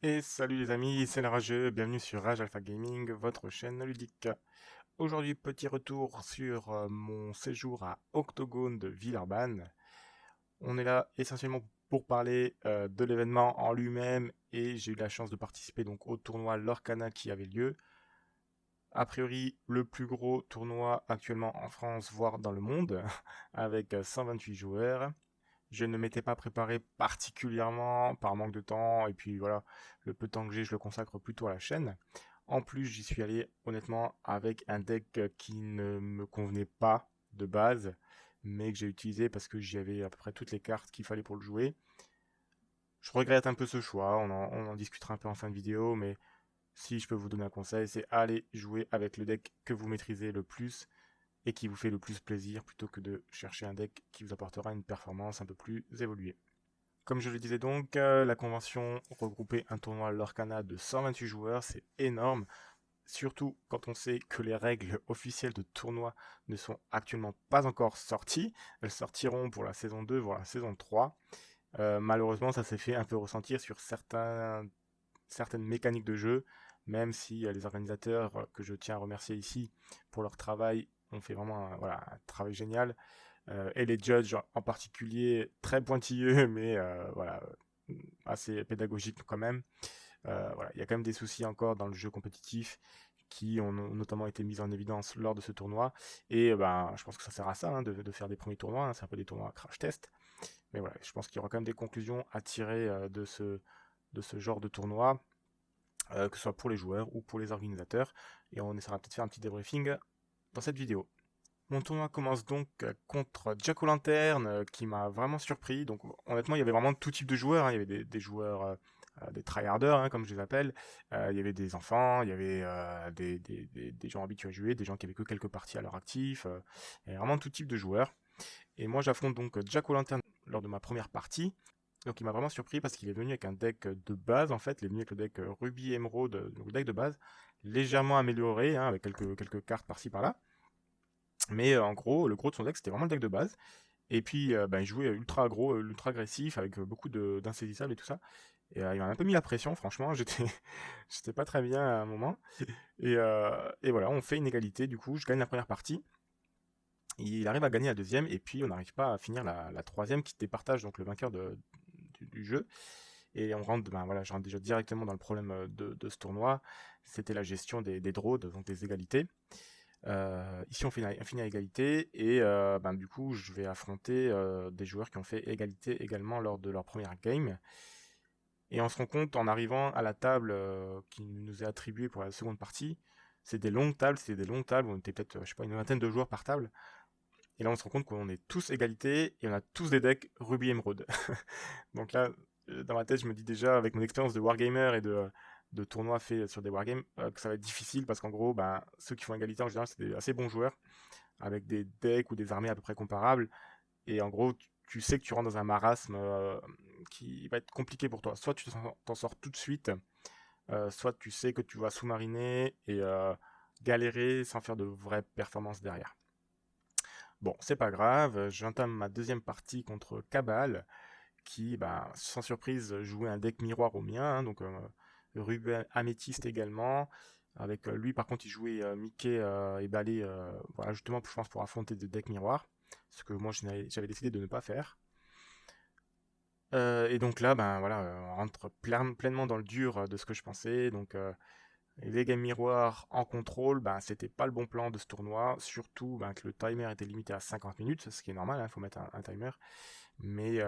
Et salut les amis, c'est le Rageux, bienvenue sur Rage Alpha Gaming, votre chaîne ludique. Aujourd'hui, petit retour sur mon séjour à Octogone de Villeurbanne. On est là essentiellement pour parler de l'événement en lui-même et j'ai eu la chance de participer donc au tournoi Lorcana qui avait lieu. A priori, le plus gros tournoi actuellement en France, voire dans le monde, avec 128 joueurs. Je ne m'étais pas préparé particulièrement par manque de temps, et puis voilà, le peu de temps que j'ai, je le consacre plutôt à la chaîne. En plus, j'y suis allé honnêtement avec un deck qui ne me convenait pas de base, mais que j'ai utilisé parce que j'y avais à peu près toutes les cartes qu'il fallait pour le jouer. Je regrette un peu ce choix, on en discutera un peu en fin de vidéo, mais si je peux vous donner un conseil, c'est aller jouer avec le deck que vous maîtrisez le plus et qui vous fait le plus plaisir plutôt que de chercher un deck qui vous apportera une performance un peu plus évoluée. Comme je le disais donc, la convention regroupait un tournoi Lorcana de 128 joueurs, c'est énorme, surtout quand on sait que les règles officielles de tournoi ne sont actuellement pas encore sorties. Elles sortiront pour la saison 2, voire la saison 3. Malheureusement, ça s'est fait un peu ressentir sur certaines mécaniques de jeu, même si les organisateurs, que je tiens à remercier ici pour leur travail, ont fait vraiment un travail génial. Et les judges en particulier, très pointilleux, mais assez pédagogiques quand même. Voilà, il y a quand même des soucis encore dans le jeu compétitif qui ont notamment été mis en évidence lors de ce tournoi. Et ben, je pense que ça sert à ça, hein, de faire des premiers tournois. Hein, c'est un peu des tournois crash test. Mais voilà, je pense qu'il y aura quand même des conclusions à tirer de ce genre de tournoi, que ce soit pour les joueurs ou pour les organisateurs. Et on essaiera peut-être de faire un petit débriefing dans cette vidéo. Mon tournoi commence donc contre Jack O'Lantern, qui m'a vraiment surpris. Donc honnêtement, il y avait vraiment tout type de joueurs, hein. Il y avait des joueurs, des tryharders, hein, comme je les appelle. Il y avait des enfants, il y avait des gens habitués à jouer, des gens qui avaient que quelques parties à leur actif. Il y avait vraiment tout type de joueurs. Et moi, j'affronte donc Jack O'Lantern lors de ma première partie. Donc il m'a vraiment surpris parce qu'il est venu avec un deck de base, en fait. Il est venu avec le deck Ruby Emerald, donc le deck de base, légèrement amélioré, hein, avec quelques cartes par-ci par-là. Mais en gros, le gros de son deck, c'était vraiment le deck de base. Et puis, il jouait ultra aggro, ultra agressif, avec beaucoup d'insaisissables et tout ça. Et il m'a un peu mis la pression, franchement. J'étais pas très bien à un moment. Et voilà, on fait une égalité. Du coup, je gagne la première partie. Il arrive à gagner la deuxième. Et puis, on n'arrive pas à finir la troisième qui départage donc le vainqueur du jeu. Et je rentre déjà directement dans le problème de ce tournoi. C'était la gestion des draws, donc des égalités. Ici, on finit à égalité et du coup, je vais affronter des joueurs qui ont fait égalité également lors de leur première game. Et on se rend compte en arrivant à la table qui nous est attribuée pour la seconde partie, c'est des longues tables, on était peut-être, je sais pas, une vingtaine de joueurs par table. Et là, on se rend compte qu'on est tous égalité et on a tous des decks Ruby Emerald. Donc là, dans ma tête, je me dis déjà, avec mon expérience de wargamer et de tournois faits sur des wargames, que ça va être difficile parce qu'en gros, ceux qui font égalité en général, c'est des assez bons joueurs avec des decks ou des armées à peu près comparables. Et en gros, tu sais que tu rentres dans un marasme qui va être compliqué pour toi. Soit tu t'en sors tout de suite, soit tu sais que tu vas sous-mariner et galérer sans faire de vraies performances derrière. Bon, c'est pas grave, j'entame ma deuxième partie contre Cabal, qui, sans surprise, jouait un deck miroir au mien, hein, donc Ruben Améthyste également. Avec lui, par contre, il jouait Mickey et Ballet, voilà, justement, je pense, pour affronter des decks miroirs, ce que moi j'avais décidé de ne pas faire. Et donc là, on rentre pleinement dans le dur de ce que je pensais. Donc, les games miroirs en contrôle, c'était pas le bon plan de ce tournoi, surtout que le timer était limité à 50 minutes, ce qui est normal, il faut mettre un timer, mais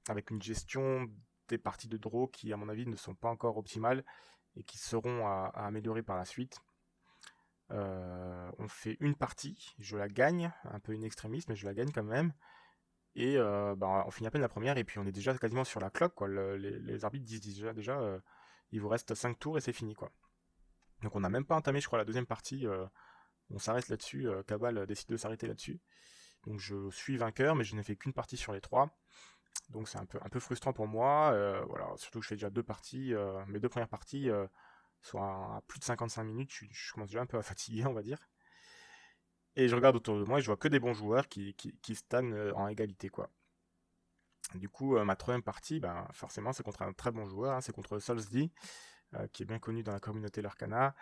avec une gestion des parties de draw qui, à mon avis, ne sont pas encore optimales et qui seront à améliorer par la suite. On fait une partie, je la gagne, un peu une extrémiste, mais je la gagne quand même. Et on finit à peine la première, et puis on est déjà quasiment sur la cloque, quoi. Les arbitres disent déjà il vous reste 5 tours et c'est fini, quoi. Donc on n'a même pas entamé, je crois, la deuxième partie. On s'arrête là-dessus. Cabal décide de s'arrêter là-dessus. Donc je suis vainqueur, mais je n'ai fait qu'une partie sur les trois. Donc c'est un peu frustrant pour moi. Voilà, surtout que je fais déjà deux parties. Mes deux premières parties, soit à plus de 55 minutes, je commence déjà un peu à fatiguer, on va dire. Et je regarde autour de moi et je vois que des bons joueurs qui stagnent en égalité, quoi. Du coup, ma troisième partie, ben, forcément, c'est contre un très bon joueur, hein, c'est contre Solsdi, qui est bien connu dans la communauté Lorcana.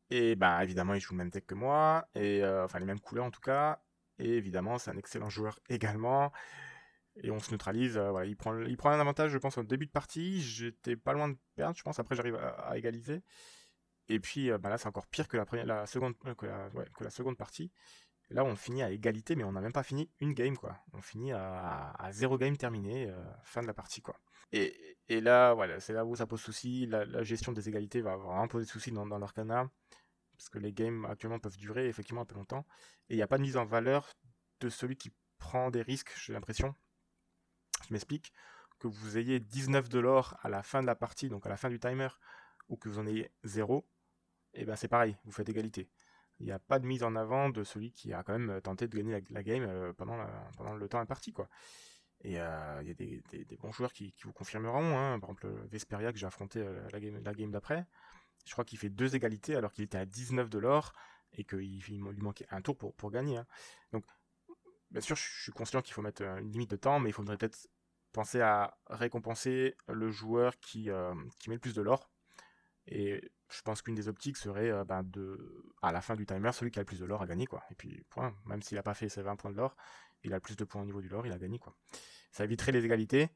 Et ben, évidemment, il joue le même deck que moi, et enfin les mêmes couleurs en tout cas. Et évidemment, c'est un excellent joueur également. Et on se neutralise. Voilà, il prend un avantage, je pense, au début de partie. J'étais pas loin de perdre, je pense. Après, j'arrive à égaliser. Et puis bah là, c'est encore pire que la seconde, que la seconde partie. Là, on finit à égalité, mais on n'a même pas fini une game, quoi. On finit à 0 game terminé, fin de la partie, quoi. Et là, voilà, c'est là où ça pose souci. La gestion des égalités va vraiment poser souci dans l'Arcana, parce que les games actuellement peuvent durer effectivement un peu longtemps. Et il n'y a pas de mise en valeur de celui qui prend des risques, j'ai l'impression. Je m'explique. Que vous ayez 19 de l'or à la fin de la partie, donc à la fin du timer, ou que vous en ayez 0, et ben c'est pareil, vous faites égalité. Il n'y a pas de mise en avant de celui qui a quand même tenté de gagner la game pendant le temps imparti, quoi. Et il y a des bons joueurs qui vous confirmeront, hein. Par exemple, Vesperia que j'ai affronté la game d'après, je crois qu'il fait 2 égalités alors qu'il était à 19 de l'or et qu'il lui manquait un tour pour gagner, hein. Donc, bien sûr, je suis conscient qu'il faut mettre une limite de temps, mais il faudrait peut-être penser à récompenser le joueur qui met le plus de l'or. Et je pense qu'une des optiques serait à la fin du timer, celui qui a le plus de l'or a gagné, quoi. Et puis, point. Même s'il n'a pas fait ses 20 points de l'or, il a le plus de points au niveau du l'or, il a gagné, quoi. Ça éviterait les égalités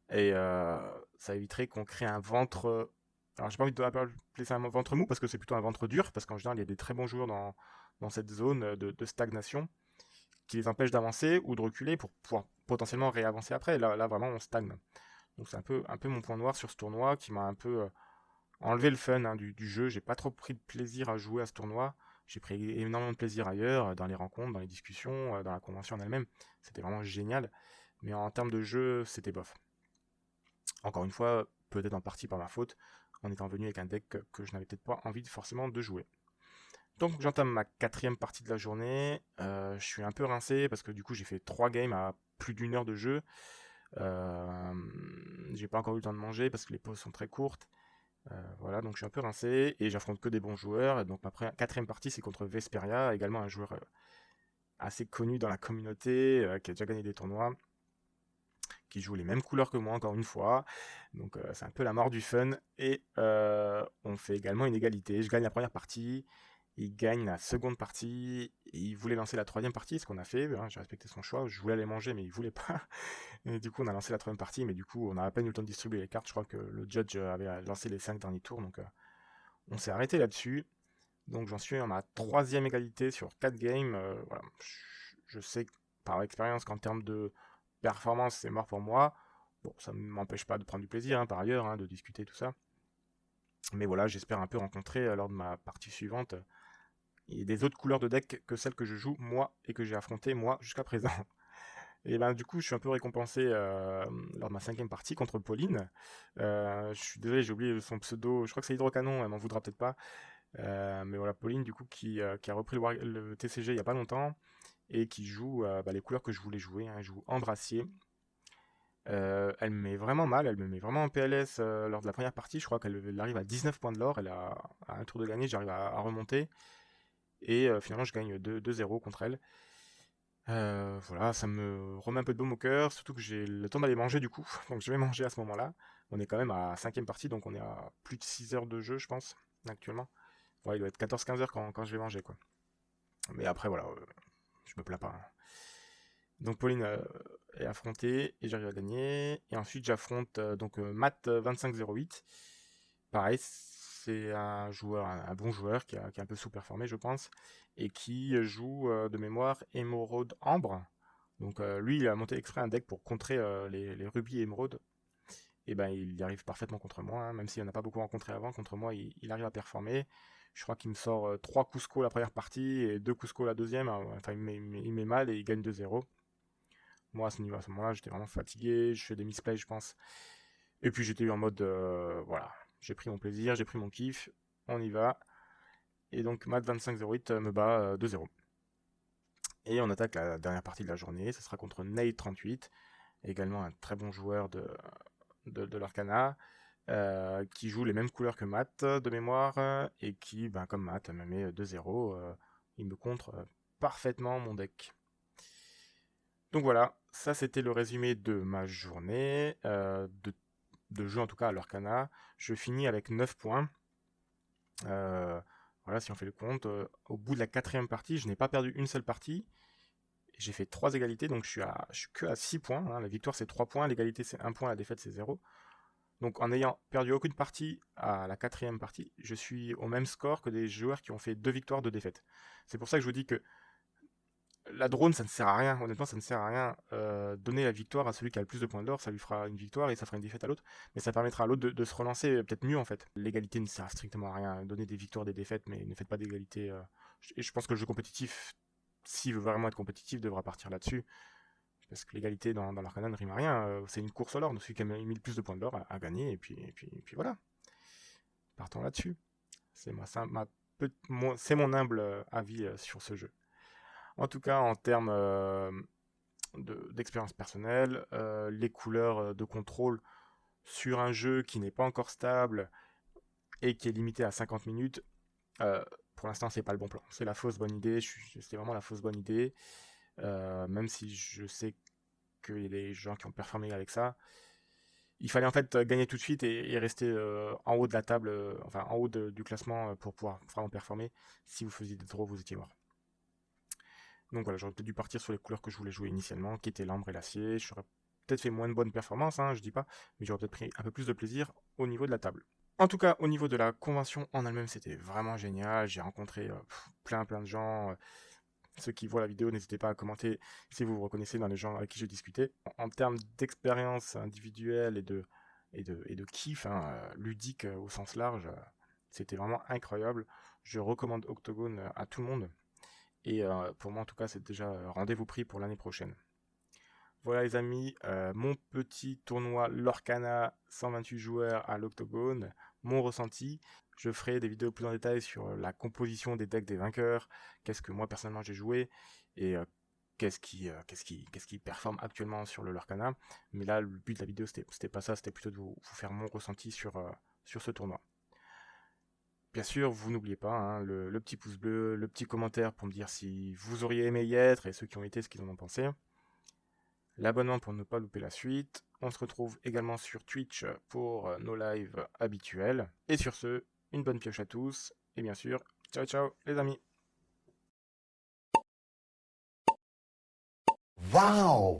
et ça éviterait qu'on crée un ventre. Alors, j'ai pas envie de appeler ça un ventre mou parce que c'est plutôt un ventre dur, parce qu'en général, il y a des très bons joueurs dans cette zone de stagnation qui les empêchent d'avancer ou de reculer pour pouvoir potentiellement réavancer après. Là vraiment, on stagne. Donc, c'est un peu mon point noir sur ce tournoi qui m'a un peu enlevé le fun, hein, du jeu. J'ai pas trop pris de plaisir à jouer à ce tournoi. J'ai pris énormément de plaisir ailleurs, dans les rencontres, dans les discussions, dans la convention en elle-même. C'était vraiment génial. Mais en termes de jeu, c'était bof. Encore une fois, peut-être en partie par ma faute, en étant venu avec un deck que je n'avais peut-être pas envie forcément de jouer. Donc j'entame ma quatrième partie de la journée. Je suis un peu rincé parce que du coup j'ai fait 3 games à plus d'une heure de jeu. Euh, j'ai pas encore eu le temps de manger parce que les pauses sont très courtes. Voilà, donc je suis un peu rincé et j'affronte que des bons joueurs. Et donc ma quatrième partie, c'est contre Vesperia, également un joueur assez connu dans la communauté, qui a déjà gagné des tournois, qui joue les mêmes couleurs que moi encore une fois. Donc c'est un peu la mort du fun. Et on fait également une égalité. Je gagne la première partie, il gagne la seconde partie, et il voulait lancer la troisième partie, ce qu'on a fait, hein, j'ai respecté son choix, je voulais aller manger mais il voulait pas. Et du coup on a lancé la troisième partie, mais du coup on a à peine eu le temps de distribuer les cartes, je crois que le judge avait lancé les 5 derniers tours, donc on s'est arrêté là-dessus. Donc j'en suis à ma troisième égalité sur 4 games. Voilà. Je sais par expérience qu'en termes de performance, c'est mort pour moi. Bon, ça ne m'empêche pas de prendre du plaisir, hein, par ailleurs, hein, de discuter, tout ça. Mais voilà, j'espère un peu rencontrer lors de ma partie suivante des autres couleurs de deck que celles que je joue moi et que j'ai affrontées moi jusqu'à présent. Et ben du coup, je suis un peu récompensé lors de ma cinquième partie contre Pauline. Je suis désolé, j'ai oublié son pseudo. Je crois que c'est Hydrocanon, elle m'en voudra peut-être pas. Mais voilà, Pauline, du coup, qui a repris le TCG il y a pas longtemps et qui joue les couleurs que je voulais jouer, hein. Elle joue Embrassier. Elle me met vraiment mal, elle me met vraiment en PLS lors de la première partie. Je crois qu'elle arrive à 19 points de l'or. Elle a à un tour de gagner, j'arrive à remonter. Et finalement, je gagne 2-0 contre elle. Voilà, ça me remet un peu de baume au cœur, surtout que j'ai le temps d'aller manger du coup. Donc je vais manger à ce moment-là. On est quand même à cinquième partie, donc on est à plus de 6 heures de jeu, je pense, actuellement. Ouais, il doit être 14-15 heures quand je vais manger, quoi. Mais après, voilà, je me plains pas, hein. Donc Pauline est affrontée et j'arrive à gagner. Et ensuite, j'affronte Matt 2508. Pareil, c'est un bon joueur qui a un peu sous-performé, je pense, et qui joue de mémoire Émeraude Ambre. Donc lui, il a monté exprès un deck pour contrer les rubis et émeraudes. Et ben, il y arrive parfaitement contre moi, hein, même s'il n'en a pas beaucoup rencontré avant. Contre moi, il arrive à performer. Je crois qu'il me sort 3 Cusco la première partie et 2 Cusco la deuxième. Enfin, il met mal et il gagne 2-0. Moi, à ce moment-là, j'étais vraiment fatigué. Je fais des misplays, je pense. Et puis, j'étais en mode, voilà, j'ai pris mon plaisir, j'ai pris mon kiff. On y va. Et donc, Matt 2508 me bat 2-0. Et on attaque la dernière partie de la journée. Ce sera contre Nate 38, également un très bon joueur de l'Arcana, qui joue les mêmes couleurs que Matt de mémoire, et qui, ben, comme Matt, me met 2-0. Il me contre parfaitement mon deck. Donc voilà, ça c'était le résumé de ma journée, de jeu en tout cas à l'Orcana. Je finis avec 9 points. Voilà, si on fait le compte, au bout de la 4e partie, je n'ai pas perdu une seule partie. J'ai fait 3 égalités, donc je suis que à 6 points. Hein. La victoire c'est 3 points, l'égalité c'est 1 point, la défaite c'est 0. Donc en n'ayant perdu aucune partie à la 4e partie, je suis au même score que des joueurs qui ont fait 2 victoires, 2 défaites. C'est pour ça que je vous dis que la drone, ça ne sert à rien. Honnêtement, ça ne sert à rien. Donner la victoire à celui qui a le plus de points d'or, ça lui fera une victoire et ça fera une défaite à l'autre. Mais ça permettra à l'autre de se relancer peut-être mieux en fait. L'égalité ne sert strictement à rien. Donner des victoires, des défaites, mais ne faites pas d'égalité. Et je pense que le jeu compétitif, s'il veut vraiment être compétitif, devra partir là-dessus. Parce que l'égalité dans l'Arcana ne rime à rien. C'est une course à l'or. Celui qui a mis le plus de points d'or a gagné. Et puis voilà. Partons là-dessus. C'est mon humble avis sur ce jeu. En tout cas, en termes d'expérience personnelle, les couleurs de contrôle sur un jeu qui n'est pas encore stable et qui est limité à 50 minutes, pour l'instant, c'est pas le bon plan. C'est la fausse bonne idée. C'est vraiment la fausse bonne idée. Même si je sais qu'il y a des gens qui ont performé avec ça. Il fallait en fait gagner tout de suite et rester en haut de la table, enfin en haut du classement pour pouvoir vraiment performer. Si vous faisiez des draws, vous étiez mort. Donc voilà, j'aurais peut-être dû partir sur les couleurs que je voulais jouer initialement, qui étaient l'ambre et l'acier. J'aurais peut-être fait moins de bonnes performances, hein, je dis pas, mais j'aurais peut-être pris un peu plus de plaisir au niveau de la table. En tout cas, au niveau de la convention en elle-même, c'était vraiment génial. J'ai rencontré plein de gens. Ceux qui voient la vidéo, n'hésitez pas à commenter si vous vous reconnaissez dans les gens avec qui je discutais. En termes d'expérience individuelle et de kiff, hein, ludique au sens large, c'était vraiment incroyable. Je recommande Octogone à tout le monde. Et pour moi, en tout cas, c'est déjà rendez-vous pris pour l'année prochaine. Voilà les amis, mon petit tournoi Lorcana 128 joueurs à l'Octogone, mon ressenti. Je ferai des vidéos plus en détail sur la composition des decks des vainqueurs, qu'est-ce que moi personnellement j'ai joué, et qu'est-ce qui performe actuellement sur le Lorcana. Mais là, le but de la vidéo, c'était pas ça, c'était plutôt de vous faire mon ressenti sur ce tournoi. Bien sûr, vous n'oubliez pas hein, le petit pouce bleu, le petit commentaire pour me dire si vous auriez aimé y être et ceux qui ont été, ce qu'ils en ont pensé. L'abonnement pour ne pas louper la suite. On se retrouve également sur Twitch pour nos lives habituels. Et sur ce, une bonne pioche à tous. Et bien sûr, ciao ciao les amis. Wow!